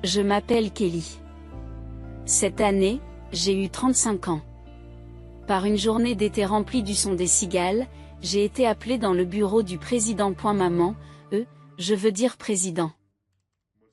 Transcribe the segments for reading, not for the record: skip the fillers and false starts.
Je m'appelle Kelly. Cette année, j'ai eu 35 ans. Par une journée d'été remplie du son des cigales, j'ai été appelée dans le bureau du président. Maman, je veux dire président.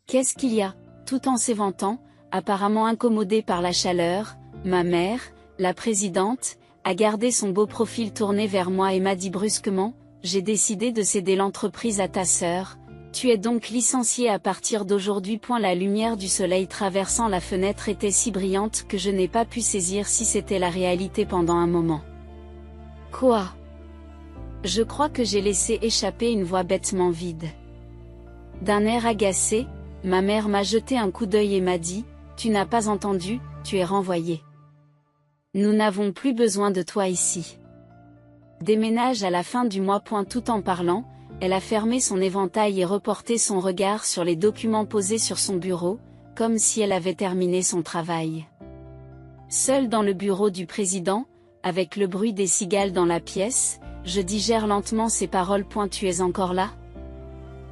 Qu'est-ce qu'il y a? Tout en s'éventant, apparemment incommodée par la chaleur, ma mère, la présidente, a gardé son beau profil tourné vers moi et m'a dit brusquement, j'ai décidé de céder l'entreprise à ta sœur. Tu es donc licenciée à partir d'aujourd'hui. La lumière du soleil traversant la fenêtre était si brillante que je n'ai pas pu saisir si c'était la réalité pendant un moment. Quoi? Je crois que j'ai laissé échapper une voix bêtement vide. D'un air agacé, ma mère m'a jeté un coup d'œil et m'a dit, tu n'as pas entendu, tu es renvoyée. Nous n'avons plus besoin de toi ici. Déménage à la fin du mois. Tout en parlant, elle a fermé son éventail et reporté son regard sur les documents posés sur son bureau, comme si elle avait terminé son travail. Seule dans le bureau du président, avec le bruit des cigales dans la pièce, je digère lentement ces paroles. Tu es encore là?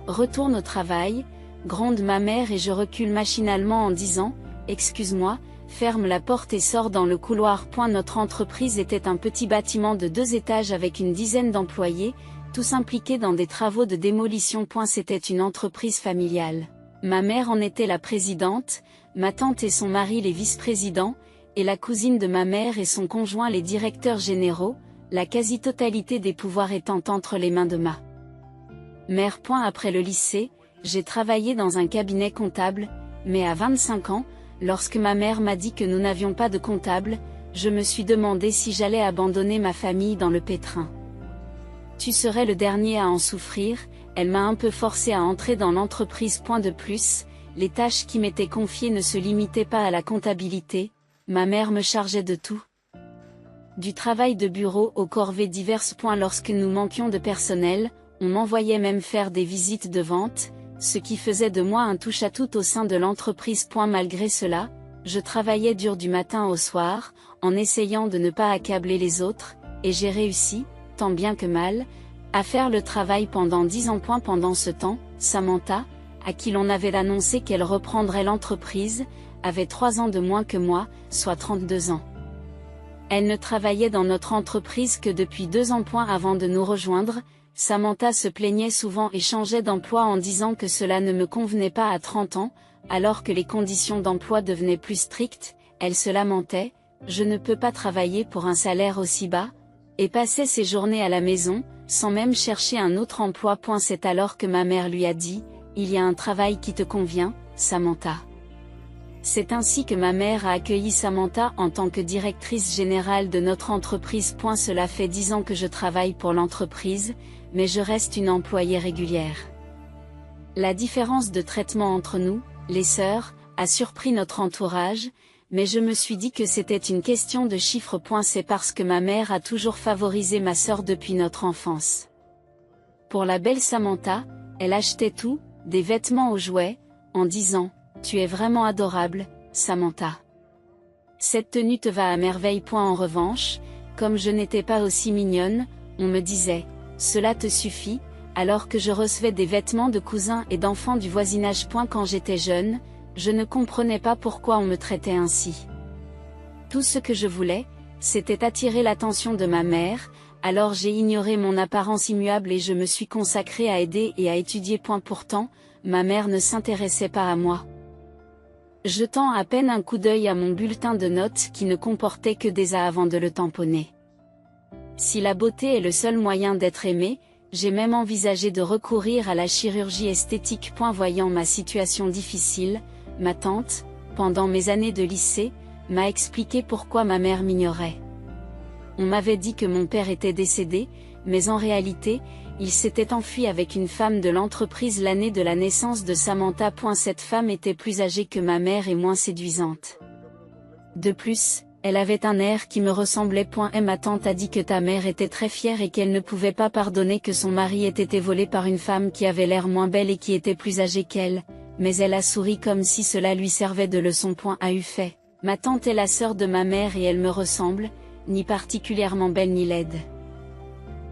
Retourne au travail, gronde ma mère et je recule machinalement en disant, excuse-moi, ferme la porte et sors dans le couloir. Notre entreprise était un petit bâtiment de 2 étages avec une dizaine d'employés, tous impliqués dans des travaux de démolition. C'était une entreprise familiale. Ma mère en était la présidente, ma tante et son mari les vice-présidents, et la cousine de ma mère et son conjoint les directeurs généraux, la quasi-totalité des pouvoirs étant entre les mains de ma mère. Après le lycée, j'ai travaillé dans un cabinet comptable, mais à 25 ans, lorsque ma mère m'a dit que nous n'avions pas de comptable, je me suis demandé si j'allais abandonner ma famille dans le pétrin. Tu serais le dernier à en souffrir, elle m'a un peu forcé à entrer dans l'entreprise. De plus, les tâches qui m'étaient confiées ne se limitaient pas à la comptabilité, ma mère me chargeait de tout. Du travail de bureau aux corvées diverses. Lorsque nous manquions de personnel, on m'envoyait même faire des visites de vente, ce qui faisait de moi un touche-à-tout au sein de l'entreprise. Malgré cela, je travaillais dur du matin au soir, en essayant de ne pas accabler les autres, et j'ai réussi, tant bien que mal, à faire le travail pendant 10 ans. Pendant ce temps, Samantha, à qui l'on avait annoncé qu'elle reprendrait l'entreprise, avait 3 ans de moins que moi, soit 32 ans. Elle ne travaillait dans notre entreprise que depuis 2 ans. Avant de nous rejoindre, Samantha se plaignait souvent et changeait d'emploi en disant que cela ne me convenait pas à 30 ans, alors que les conditions d'emploi devenaient plus strictes. Elle se lamentait, je ne peux pas travailler pour un salaire aussi bas, et passait ses journées à la maison, sans même chercher un autre emploi. C'est alors que ma mère lui a dit, il y a un travail qui te convient, Samantha. C'est ainsi que ma mère a accueilli Samantha en tant que directrice générale de notre entreprise. Cela fait 10 ans que je travaille pour l'entreprise, mais je reste une employée régulière. La différence de traitement entre nous, les sœurs, a surpris notre entourage, mais je me suis dit que c'était une question de chiffres. C'est parce que ma mère a toujours favorisé ma sœur depuis notre enfance. Pour la belle Samantha, elle achetait tout, des vêtements aux jouets, en disant, tu es vraiment adorable, Samantha. Cette tenue te va à merveille. En revanche, comme je n'étais pas aussi mignonne, on me disait, cela te suffit, alors que je recevais des vêtements de cousins et d'enfants du voisinage. Quand j'étais jeune, je ne comprenais pas pourquoi on me traitait ainsi. Tout ce que je voulais, c'était attirer l'attention de ma mère, alors j'ai ignoré mon apparence immuable et je me suis consacrée à aider et à étudier. Pourtant, ma mère ne s'intéressait pas à moi. Jetant à peine un coup d'œil à mon bulletin de notes qui ne comportait que des A avant de le tamponner. Si la beauté est le seul moyen d'être aimé, j'ai même envisagé de recourir à la chirurgie esthétique. Voyant ma situation difficile, ma tante, pendant mes années de lycée, m'a expliqué pourquoi ma mère m'ignorait. On m'avait dit que mon père était décédé, mais en réalité, il s'était enfui avec une femme de l'entreprise l'année de la naissance de Samantha. Cette femme était plus âgée que ma mère et moins séduisante. De plus, elle avait un air qui me ressemblait. Et ma tante a dit que ta mère était très fière et qu'elle ne pouvait pas pardonner que son mari ait été volé par une femme qui avait l'air moins belle et qui était plus âgée qu'elle, mais elle a souri comme si cela lui servait de leçon. A eu fait. Ma tante est la sœur de ma mère et elle me ressemble, ni particulièrement belle ni laide.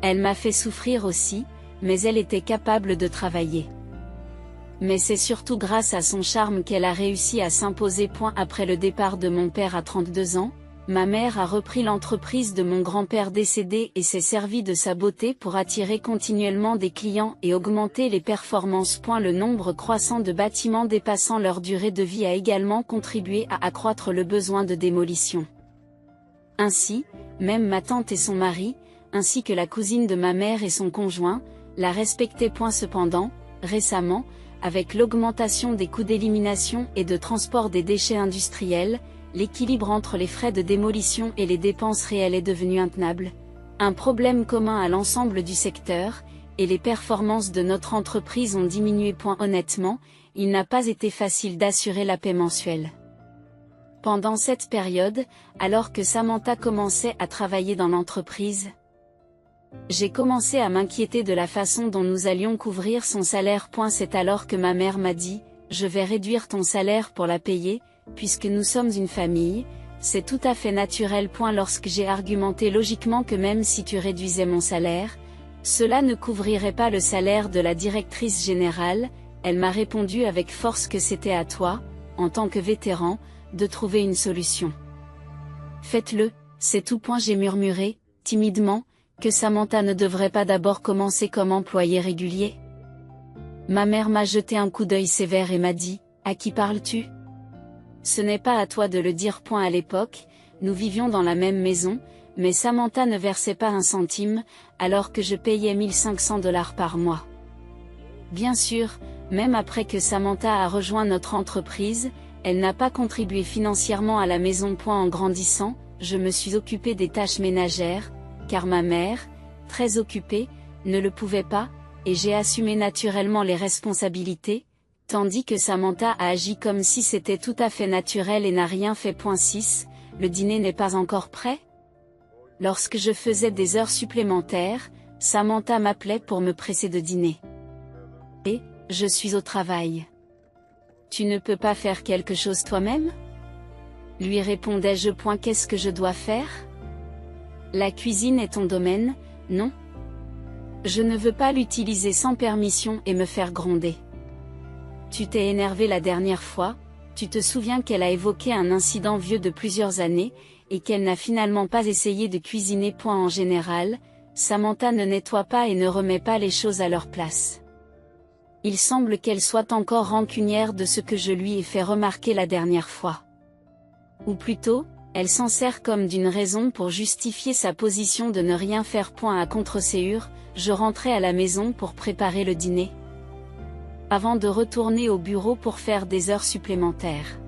Elle m'a fait souffrir aussi, mais elle était capable de travailler. Mais c'est surtout grâce à son charme qu'elle a réussi à s'imposer. Après le départ de mon père à 32 ans, ma mère a repris l'entreprise de mon grand-père décédé et s'est servie de sa beauté pour attirer continuellement des clients et augmenter les performances. Le nombre croissant de bâtiments dépassant leur durée de vie a également contribué à accroître le besoin de démolition. Ainsi, même ma tante et son mari, ainsi que la cousine de ma mère et son conjoint, la respectaient. Cependant, récemment, avec l'augmentation des coûts d'élimination et de transport des déchets industriels, l'équilibre entre les frais de démolition et les dépenses réelles est devenu intenable. Un problème commun à l'ensemble du secteur, et les performances de notre entreprise ont diminué. Honnêtement, il n'a pas été facile d'assurer la paie mensuelle. Pendant cette période, alors que Samantha commençait à travailler dans l'entreprise, j'ai commencé à m'inquiéter de la façon dont nous allions couvrir son salaire. C'est alors que ma mère m'a dit, « Je vais réduire ton salaire pour la payer, puisque nous sommes une famille, c'est tout à fait naturel. » Lorsque j'ai argumenté logiquement que même si tu réduisais mon salaire, cela ne couvrirait pas le salaire de la directrice générale, elle m'a répondu avec force que c'était à toi, en tant que vétéran, de trouver une solution. Faites-le, c'est tout. J'ai murmuré, timidement, que Samantha ne devrait pas d'abord commencer comme employé régulier. Ma mère m'a jeté un coup d'œil sévère et m'a dit, « À qui parles-tu ? Ce n'est pas à toi de le dire. » À l'époque, nous vivions dans la même maison, mais Samantha ne versait pas un centime, alors que je payais $1500 par mois. Bien sûr, même après que Samantha a rejoint notre entreprise, elle n'a pas contribué financièrement à la maison. En grandissant, je me suis occupée des tâches ménagères, car ma mère, très occupée, ne le pouvait pas, et j'ai assumé naturellement les responsabilités, tandis que Samantha a agi comme si c'était tout à fait naturel et n'a rien fait. 6. Le dîner n'est pas encore prêt? Lorsque je faisais des heures supplémentaires, Samantha m'appelait pour me presser de dîner. Et, je suis au travail. Tu ne peux pas faire quelque chose toi-même? Lui répondais-je. Qu'est-ce que je dois faire? La cuisine est ton domaine, non? Je ne veux pas l'utiliser sans permission et me faire gronder. Tu t'es énervé la dernière fois, tu te souviens qu'elle a évoqué un incident vieux de plusieurs années, et qu'elle n'a finalement pas essayé de cuisiner. En général, Samantha ne nettoie pas et ne remet pas les choses à leur place. Il semble qu'elle soit encore rancunière de ce que je lui ai fait remarquer la dernière fois. Ou plutôt, elle s'en sert comme d'une raison pour justifier sa position de ne rien faire. À contre-séure, je rentrais à la maison pour préparer le dîner, avant de retourner au bureau pour faire des heures supplémentaires.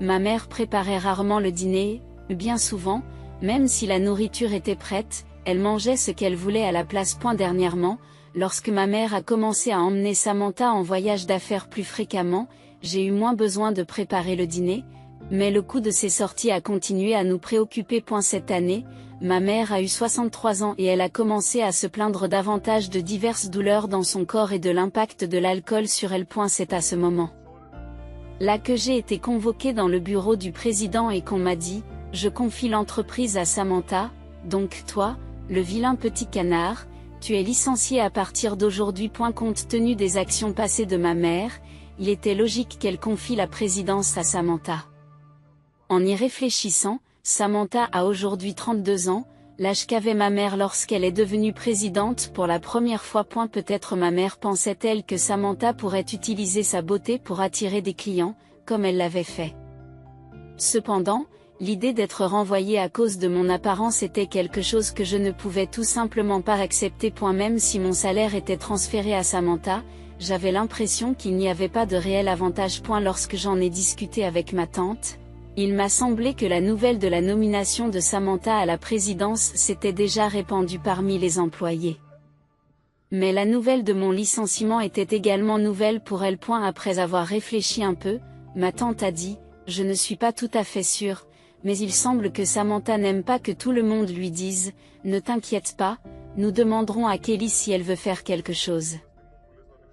Ma mère préparait rarement le dîner, bien souvent, même si la nourriture était prête, elle mangeait ce qu'elle voulait à la place. Dernièrement, lorsque ma mère a commencé à emmener Samantha en voyage d'affaires plus fréquemment, j'ai eu moins besoin de préparer le dîner, mais le coût de ces sorties a continué à nous préoccuper. Cette année, ma mère a eu 63 ans et elle a commencé à se plaindre davantage de diverses douleurs dans son corps et de l'impact de l'alcool sur elle. C'est à ce moment là que j'ai été convoquée dans le bureau du président et qu'on m'a dit, je confie l'entreprise à Samantha, donc toi, le vilain petit canard, tu es licencié à partir d'aujourd'hui. Compte tenu des actions passées de ma mère, il était logique qu'elle confie la présidence à Samantha. En y réfléchissant, Samantha a aujourd'hui 32 ans, l'âge qu'avait ma mère lorsqu'elle est devenue présidente pour la première fois. Peut-être ma mère pensait-elle que Samantha pourrait utiliser sa beauté pour attirer des clients, comme elle l'avait fait. Cependant, l'idée d'être renvoyée à cause de mon apparence était quelque chose que je ne pouvais tout simplement pas accepter. Même si mon salaire était transféré à Samantha, j'avais l'impression qu'il n'y avait pas de réel avantage. Lorsque j'en ai discuté avec ma tante, il m'a semblé que la nouvelle de la nomination de Samantha à la présidence s'était déjà répandue parmi les employés. Mais la nouvelle de mon licenciement était également nouvelle pour elle. Après avoir réfléchi un peu, ma tante a dit, « Je ne suis pas tout à fait sûre, mais il semble que Samantha n'aime pas que tout le monde lui dise, « Ne t'inquiète pas, nous demanderons à Kelly si elle veut faire quelque chose. »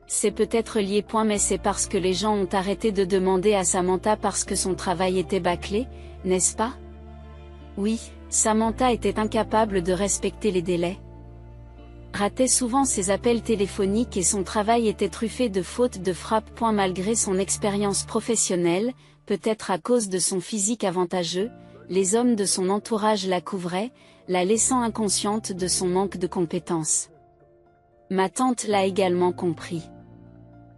C'est peut-être lié. Mais c'est parce que les gens ont arrêté de demander à Samantha parce que son travail était bâclé, n'est-ce pas? Oui, Samantha était incapable de respecter les délais. ratait souvent ses appels téléphoniques et son travail était truffé de fautes de frappe. Malgré son expérience professionnelle, peut-être à cause de son physique avantageux, les hommes de son entourage la couvraient, la laissant inconsciente de son manque de compétences. Ma tante l'a également compris.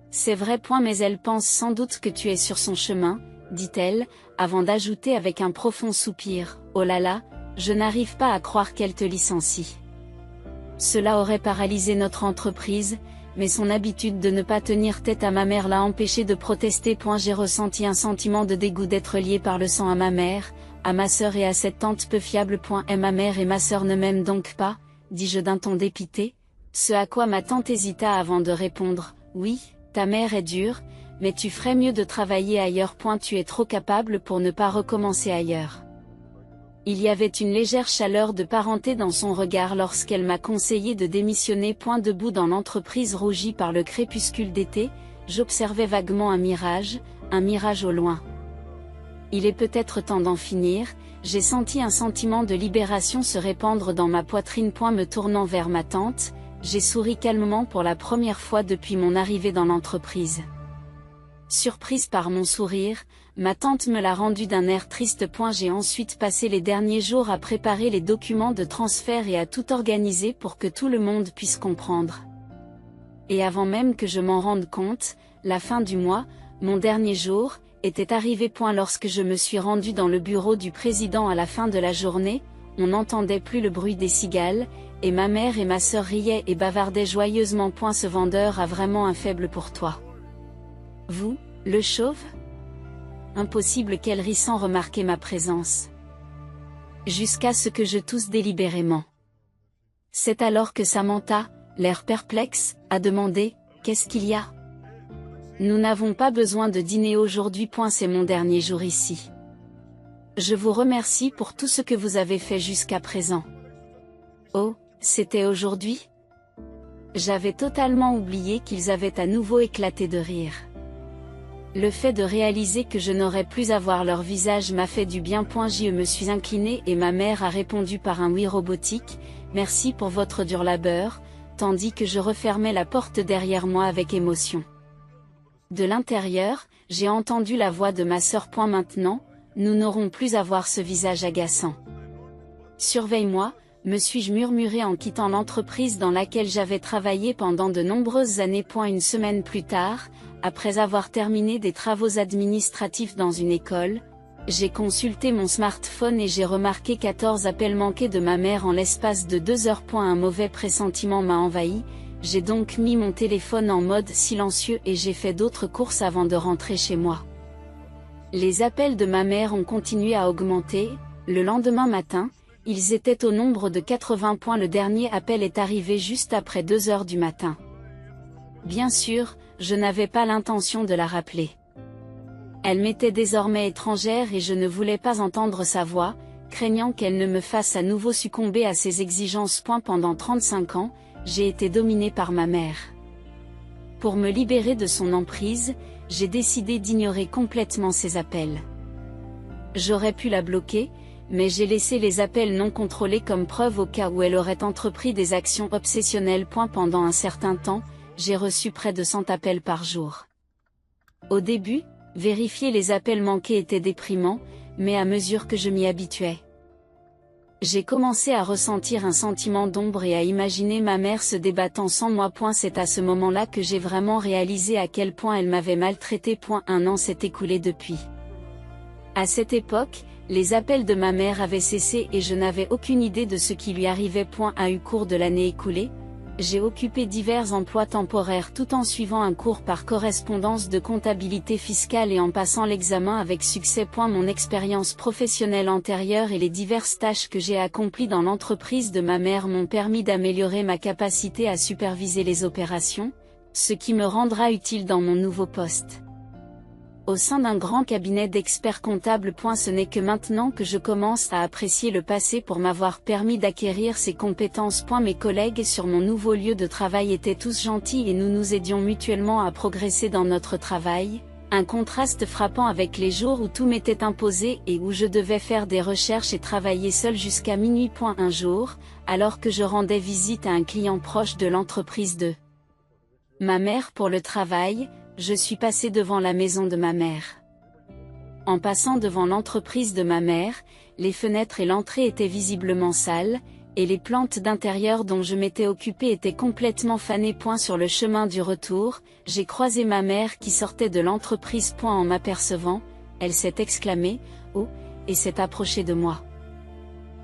C'est vrai. Mais elle pense sans doute que tu es sur son chemin, dit-elle, avant d'ajouter avec un profond soupir, oh là là, je n'arrive pas à croire qu'elle te licencie. Cela aurait paralysé notre entreprise, mais son habitude de ne pas tenir tête à ma mère l'a empêché de protester. J'ai ressenti un sentiment de dégoût d'être lié par le sang à ma mère, à ma sœur et à cette tante peu fiable. Et ma mère et ma sœur ne m'aiment donc pas, dis-je d'un ton dépité, ce à quoi ma tante hésita avant de répondre, oui, ta mère est dure, mais tu ferais mieux de travailler ailleurs. Tu es trop capable pour ne pas recommencer ailleurs. Il y avait une légère chaleur de parenté dans son regard lorsqu'elle m'a conseillé de démissionner. Debout dans l'entreprise rougie par le crépuscule d'été, j'observais vaguement un mirage au loin. Il est peut-être temps d'en finir, j'ai senti un sentiment de libération se répandre dans ma poitrine. Me tournant vers ma tante, j'ai souri calmement pour la première fois depuis mon arrivée dans l'entreprise. Surprise par mon sourire, ma tante me l'a rendu d'un air triste. J'ai ensuite passé les derniers jours à préparer les documents de transfert et à tout organiser pour que tout le monde puisse comprendre. Et avant même que je m'en rende compte, la fin du mois, mon dernier jour, était arrivée. Lorsque je me suis rendue dans le bureau du président à la fin de la journée, on n'entendait plus le bruit des cigales, et ma mère et ma sœur riaient et bavardaient joyeusement. Ce vendeur a vraiment un faible pour toi. Vous, le chauve? Impossible qu'elle rit sans remarquer ma présence. Jusqu'à ce que je tousse délibérément. C'est alors que Samantha, l'air perplexe, a demandé, qu'est-ce qu'il y a? Nous n'avons pas besoin de dîner aujourd'hui. C'est mon dernier jour ici. Je vous remercie pour tout ce que vous avez fait jusqu'à présent. Oh, c'était aujourd'hui? J'avais totalement oublié qu'ils avaient à nouveau éclaté de rire. Le fait de réaliser que je n'aurais plus à voir leur visage m'a fait du bien. Je me suis inclinée et ma mère a répondu par un oui robotique, merci pour votre dur labeur, tandis que je refermais la porte derrière moi avec émotion. De l'intérieur, j'ai entendu la voix de ma sœur. Maintenant, nous n'aurons plus à voir ce visage agaçant. Surveille-moi, me suis-je murmuré en quittant l'entreprise dans laquelle j'avais travaillé pendant de nombreuses années. Une semaine plus tard, après avoir terminé des travaux administratifs dans une école, j'ai consulté mon smartphone et j'ai remarqué 14 appels manqués de ma mère en l'espace de 2 heures. Un mauvais pressentiment m'a envahi, j'ai donc mis mon téléphone en mode silencieux et j'ai fait d'autres courses avant de rentrer chez moi. Les appels de ma mère ont continué à augmenter. Le lendemain matin, ils étaient au nombre de 80. Le dernier appel est arrivé juste après 2 heures du matin. Bien sûr, je n'avais pas l'intention de la rappeler. Elle m'était désormais étrangère et je ne voulais pas entendre sa voix, craignant qu'elle ne me fasse à nouveau succomber à ses exigences. Pendant 35 ans, j'ai été dominée par ma mère. Pour me libérer de son emprise, j'ai décidé d'ignorer complètement ses appels. J'aurais pu la bloquer, mais j'ai laissé les appels non contrôlés comme preuve au cas où elle aurait entrepris des actions obsessionnelles. Pendant un certain temps, j'ai reçu près de 100 appels par jour. Au début, vérifier les appels manqués était déprimant, mais à mesure que je m'y habituais, j'ai commencé à ressentir un sentiment d'ombre et à imaginer ma mère se débattant sans moi. C'est à ce moment-là que j'ai vraiment réalisé à quel point elle m'avait maltraité. 1 an s'est écoulé depuis. À cette époque, les appels de ma mère avaient cessé et je n'avais aucune idée de ce qui lui arrivait. Au cours de l'année écoulée, j'ai occupé divers emplois temporaires tout en suivant un cours par correspondance de comptabilité fiscale et en passant l'examen avec succès. Mon expérience professionnelle antérieure et les diverses tâches que j'ai accomplies dans l'entreprise de ma mère m'ont permis d'améliorer ma capacité à superviser les opérations, ce qui me rendra utile dans mon nouveau poste. Au sein d'un grand cabinet d'experts comptables. Ce n'est que maintenant que je commence à apprécier le passé pour m'avoir permis d'acquérir ces compétences. Mes collègues sur mon nouveau lieu de travail étaient tous gentils et nous nous aidions mutuellement à progresser dans notre travail, Un contraste frappant avec les jours où tout m'était imposé et où je devais faire des recherches et travailler seul jusqu'à minuit. Un jour, alors que je rendais visite à un client proche de l'entreprise de ma mère pour le travail, je suis passé devant la maison de ma mère. En passant devant l'entreprise de ma mère, les fenêtres et l'entrée étaient visiblement sales, et les plantes d'intérieur dont je m'étais occupé étaient complètement fanées. Sur le chemin du retour, j'ai croisé ma mère qui sortait de l'entreprise. En m'apercevant, elle s'est exclamée « Oh !» et s'est approchée de moi.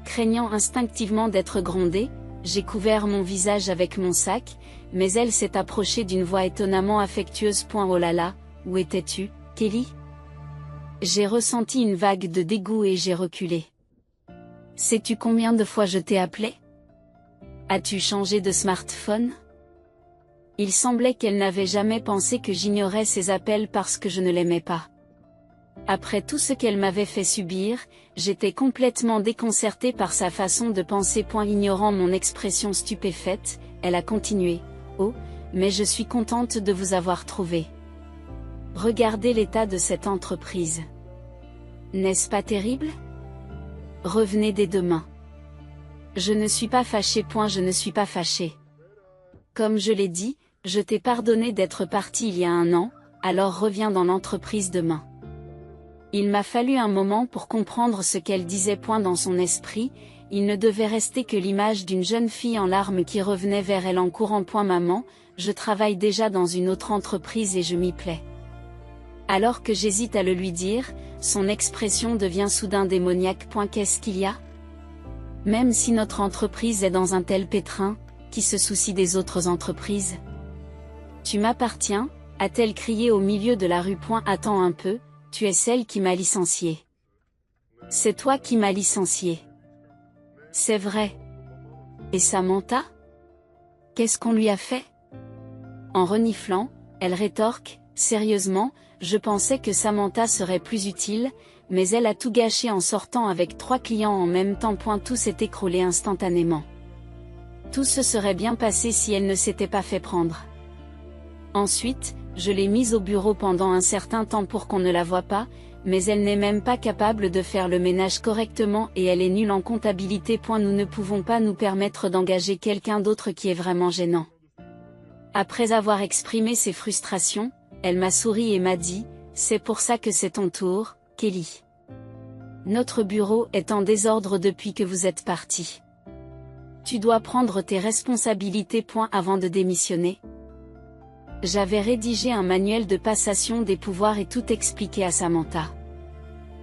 Craignant instinctivement d'être grondée, j'ai couvert mon visage avec mon sac, mais elle s'est approchée d'une voix étonnamment affectueuse. Oh là là, où étais-tu, Kelly ? J'ai ressenti une vague de dégoût et j'ai reculé. Sais-tu combien de fois je t'ai appelé ? As-tu changé de smartphone ? Il semblait qu'elle n'avait jamais pensé que j'ignorais ses appels parce que je ne l'aimais pas. Après tout ce qu'elle m'avait fait subir, j'étais complètement déconcertée par sa façon de penser. Ignorant mon expression stupéfaite, elle a continué. « Oh, mais je suis contente de vous avoir trouvé. Regardez l'état de cette entreprise. N'est-ce pas terrible ? Revenez dès demain. Je ne suis pas fâchée. Je ne suis pas fâchée. Comme je l'ai dit, je t'ai pardonné d'être parti il y a 1 an, alors reviens dans l'entreprise demain. » Il m'a fallu un moment pour comprendre ce qu'elle disait. Dans son esprit, il ne devait rester que l'image d'une jeune fille en larmes qui revenait vers elle en courant. Maman, je travaille déjà dans une autre entreprise et je m'y plais. Alors que j'hésite à le lui dire, son expression devient soudain démoniaque. Qu'est-ce qu'il y a ? Même si notre entreprise est dans un tel pétrin, qui se soucie des autres entreprises ? Tu m'appartiens, a-t-elle crié au milieu de la rue. Attends un peu, tu es celle qui m'a licenciée. C'est toi qui m'as licenciée. C'est vrai. Et Samantha ? Qu'est-ce qu'on lui a fait ? En reniflant, elle rétorque, sérieusement, je pensais que Samantha serait plus utile, mais elle a tout gâché en sortant avec 3 clients en même temps. Tout s'est écroulé instantanément. Tout se serait bien passé si elle ne s'était pas fait prendre. Ensuite, je l'ai mise au bureau pendant un certain temps pour qu'on ne la voie pas, mais elle n'est même pas capable de faire le ménage correctement et elle est nulle en comptabilité. Nous ne pouvons pas nous permettre d'engager quelqu'un d'autre qui est vraiment gênant. Après avoir exprimé ses frustrations, elle m'a souri et m'a dit, « C'est pour ça que c'est ton tour, Kelly. Notre bureau est en désordre depuis que vous êtes parti. Tu dois prendre tes responsabilités. Avant de démissionner. » J'avais rédigé un manuel de passation des pouvoirs et tout expliqué à Samantha.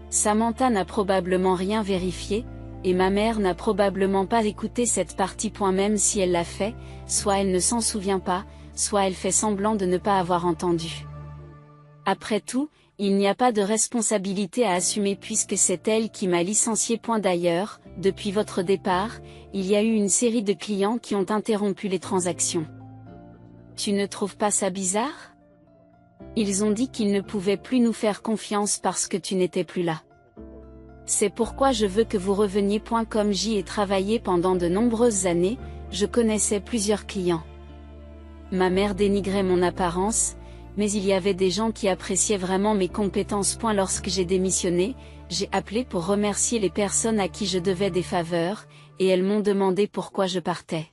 Samantha n'a probablement rien vérifié, et ma mère n'a probablement pas écouté cette partie. Même si elle l'a fait, soit elle ne s'en souvient pas, soit elle fait semblant de ne pas avoir entendu. Après tout, il n'y a pas de responsabilité à assumer puisque c'est elle qui m'a licencié. D'ailleurs, depuis votre départ, il y a eu une série de clients qui ont interrompu les transactions. Tu ne trouves pas ça bizarre ? Ils ont dit qu'ils ne pouvaient plus nous faire confiance parce que tu n'étais plus là. C'est pourquoi je veux que vous reveniez. Comme j'y ai travaillé pendant de nombreuses années, je connaissais plusieurs clients. Ma mère dénigrait mon apparence, mais il y avait des gens qui appréciaient vraiment mes compétences. Lorsque j'ai démissionné, j'ai appelé pour remercier les personnes à qui je devais des faveurs, et elles m'ont demandé pourquoi je partais.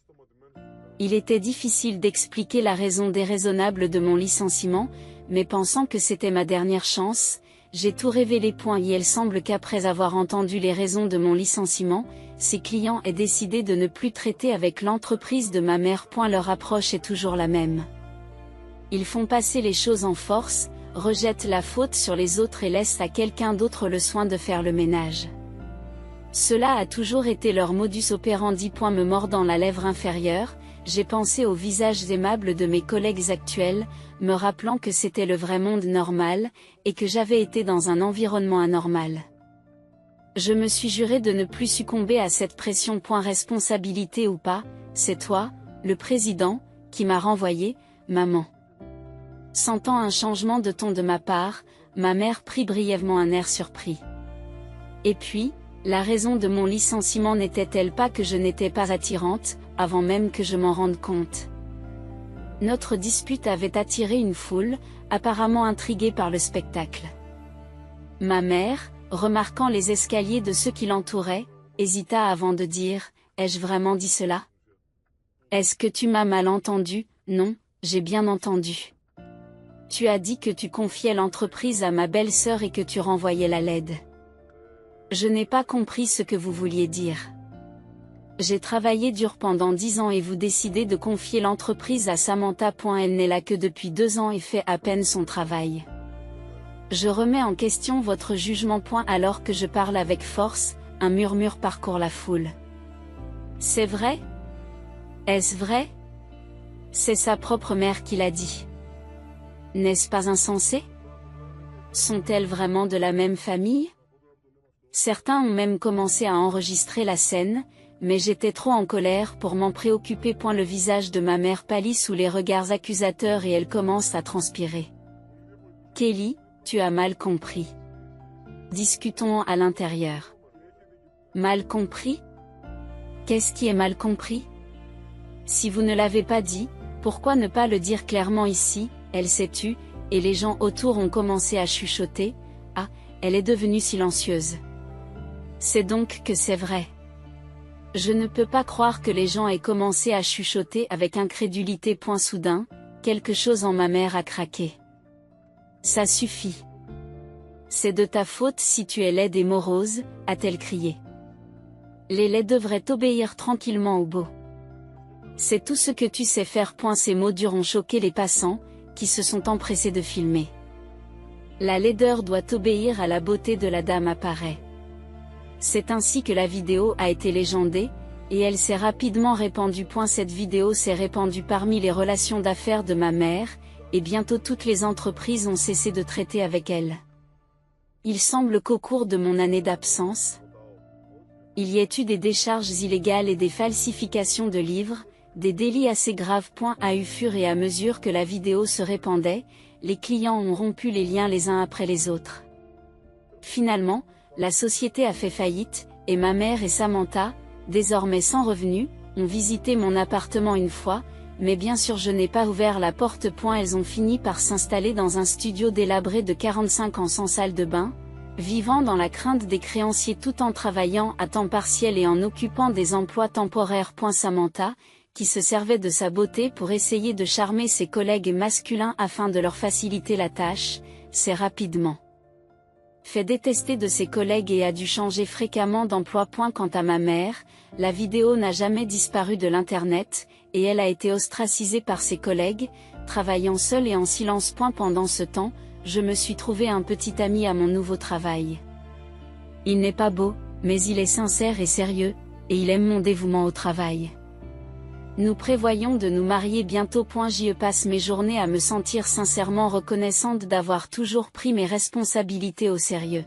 Il était difficile d'expliquer la raison déraisonnable de mon licenciement, mais pensant que c'était ma dernière chance, j'ai tout révélé. Et il semble qu'après avoir entendu les raisons de mon licenciement, ces clients aient décidé de ne plus traiter avec l'entreprise de ma mère. Leur approche est toujours la même. Ils font passer les choses en force, rejettent la faute sur les autres et laissent à quelqu'un d'autre le soin de faire le ménage. Cela a toujours été leur modus operandi. Me mordant la lèvre inférieure, j'ai pensé aux visages aimables de mes collègues actuels, me rappelant que c'était le vrai monde normal, et que j'avais été dans un environnement anormal. Je me suis juré de ne plus succomber à cette pression. Responsabilité ou pas, c'est toi, le président, qui m'a renvoyé, maman. Sentant un changement de ton de ma part, ma mère prit brièvement un air surpris. Et puis, la raison de mon licenciement n'était-elle pas que je n'étais pas attirante, avant même que je m'en rende compte ? Notre dispute avait attiré une foule, apparemment intrigué par le spectacle. Ma mère, remarquant les escaliers de ceux qui l'entouraient, hésita avant de dire « Ai-je vraiment dit cela ? Est-ce que tu m'as mal entendu ? Non, j'ai bien entendu. Tu as dit que tu confiais l'entreprise à ma belle-sœur et que tu renvoyais la LED. Je n'ai pas compris ce que vous vouliez dire. J'ai travaillé dur pendant 10 ans et vous décidez de confier l'entreprise à Samantha. Elle n'est là que depuis 2 ans et fait à peine son travail. Je remets en question votre jugement. Alors que je parle avec force, un murmure parcourt la foule. C'est vrai ? Est-ce vrai ? C'est sa propre mère qui l'a dit. N'est-ce pas insensé ? Sont-elles vraiment de la même famille ? Certains ont même commencé à enregistrer la scène, mais j'étais trop en colère pour m'en préoccuper. Le visage de ma mère pâlit sous les regards accusateurs et elle commence à transpirer. Kelly, tu as mal compris. Discutons à l'intérieur. Mal compris ? Qu'est-ce qui est mal compris ? Si vous ne l'avez pas dit, pourquoi ne pas le dire clairement ici ? Elle s'est tue, et les gens autour ont commencé à chuchoter. Ah, elle est devenue silencieuse. C'est donc que c'est vrai. Je ne peux pas croire que les gens aient commencé à chuchoter avec incrédulité. Soudain, quelque chose en ma mère a craqué. Ça suffit. C'est de ta faute si tu es laide et morose, a-t-elle crié. Les laids devraient obéir tranquillement au beau. C'est tout ce que tu sais faire. Ces mots durs ont choqué les passants, qui se sont empressés de filmer. La laideur doit obéir à la beauté de la dame, apparaît. C'est ainsi que la vidéo a été légendée, et elle s'est rapidement répandue. Cette vidéo s'est répandue parmi les relations d'affaires de ma mère, et bientôt toutes les entreprises ont cessé de traiter avec elle. Il semble qu'au cours de mon année d'absence, il y ait eu des décharges illégales et des falsifications de livres, des délits assez graves. Au fur et à mesure que la vidéo se répandait, les clients ont rompu les liens les uns après les autres. Finalement, la société a fait faillite, et ma mère et Samantha, désormais sans revenus, ont visité mon appartement une fois, mais bien sûr je n'ai pas ouvert la porte. Elles ont fini par s'installer dans un studio délabré de 45 ans sans salle de bain, vivant dans la crainte des créanciers tout en travaillant à temps partiel et en occupant des emplois temporaires. Samantha, qui se servait de sa beauté pour essayer de charmer ses collègues masculins afin de leur faciliter la tâche, s'est rapidement fait détester de ses collègues et a dû changer fréquemment d'emploi. Quant à ma mère, la vidéo n'a jamais disparu de l'internet, et elle a été ostracisée par ses collègues, travaillant seule et en silence. Pendant ce temps, je me suis trouvé un petit ami à mon nouveau travail. Il n'est pas beau, mais il est sincère et sérieux, et il aime mon dévouement au travail. Nous prévoyons de nous marier bientôt. Je passe mes journées à me sentir sincèrement reconnaissante d'avoir toujours pris mes responsabilités au sérieux.